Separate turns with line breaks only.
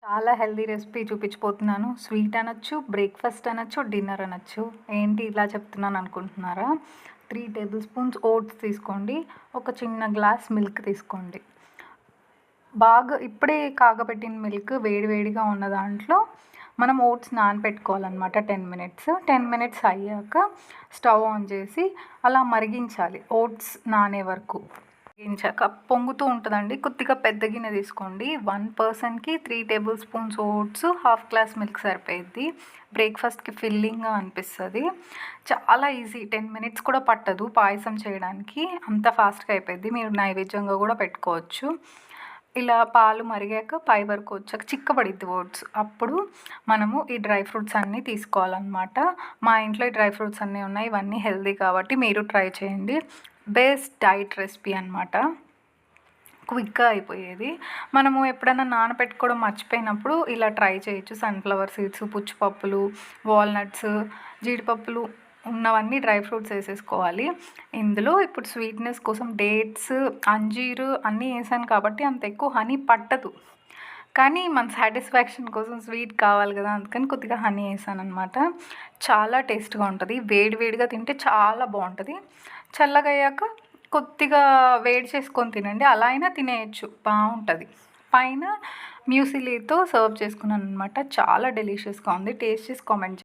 చాలా healthy recipe చూపించబోతున్నాను. Sweet అనొచ్చు, బ్రేక్‌ఫాస్ట్ అనొచ్చు, డిన్నర్ అనొచ్చు. ఏంటి ఇలా చెప్తున్నాను అనుకుంటున్నారా? 3 టేబుల్ స్పూన్స్ ఓట్స్ తీసుకోండి. ఒక చిన్న గ్లాస్ మిల్క్ తీసుకోండి. బాగా ఇప్పుడే కాగబెట్టిన మిల్క్ వేడి వేడిగా ఉన్న దాంట్లో మనం ఓట్స్ నానబెట్టుకోవాలన్నమాట 10 మినిట్స్. 10 మినిట్స్ అయ్యాక స్టవ్ ఆన్ చేసి అలా మరిగించాలి ఓట్స్ నానే వరకు. మరిగించాక పొంగుతూ ఉంటుందండి. కొద్దిగా పెద్ద గిన్నె తీసుకోండి. 1 పర్సన్‌కి 3 table spoons oats, half glass milk సరిపోయిద్ది. బ్రేక్‌ఫాస్ట్‌కి ఫిల్లింగ్‌గా అనిపిస్తది. చాలా ఈజీ. 10 మినిట్స్ కూడా పట్టదు పాయసం చేయడానికి. అంత ఫాస్ట్‌గా అయిపోయిద్ది. మీరు నైవేద్యంగా కూడా పెట్టుకోవచ్చు. ఇలా పాలు మరిగాక పై వరకు వచ్చాక చిక్కబడిద్ది ఓట్స్. అప్పుడు మనము ఈ డ్రై ఫ్రూట్స్ అన్నీ తీసుకోవాలన్నమాట. మా ఇంట్లో ఈ డ్రై ఫ్రూట్స్ అన్నీ ఉన్నాయి. ఇవన్నీ హెల్తీ కాబట్టి మీరు ట్రై చేయండి. బెస్ట్ డైట్ రెసిపీ అనమాట. క్విక్‌గా అయిపోయేది. మనము ఎప్పుడైనా నానబెట్టుకోవడం మర్చిపోయినప్పుడు ఇలా ట్రై చేయొచ్చు. సన్‌ఫ్లవర్ సీడ్స్, పుచ్చిపప్పులు, వాల్‌నట్స్, జీడిపప్పులు ఉన్నవన్నీ డ్రై ఫ్రూట్స్ వేసేసుకోవాలి. ఇందులో ఇప్పుడు స్వీట్‌నెస్ కోసం డేట్స్, అంజీరు అన్నీ వేసాను కాబట్టి అంత ఎక్కువ హనీ పట్టదు. కానీ మన సాటిస్ఫాక్షన్ కోసం స్వీట్ కావాలి కదా! అందుకని కొద్దిగా హనీ వేసాననమాట. చాలా టేస్ట్‌గా ఉంటుంది. వేడి వేడిగా తింటే చాలా బాగుంటుంది. చల్లగయ్యాక కొద్దిగా వేడి చేసుకొని తినండి. అలా అయినా తినేయొచ్చు, బాగుంటుంది. పైన మ్యూసిలీతో సర్వ్ చేసుకున్నాననమాట. చాలా డెలీషియస్‌గా ఉంది. టేస్ట్ చేసి కామెంట్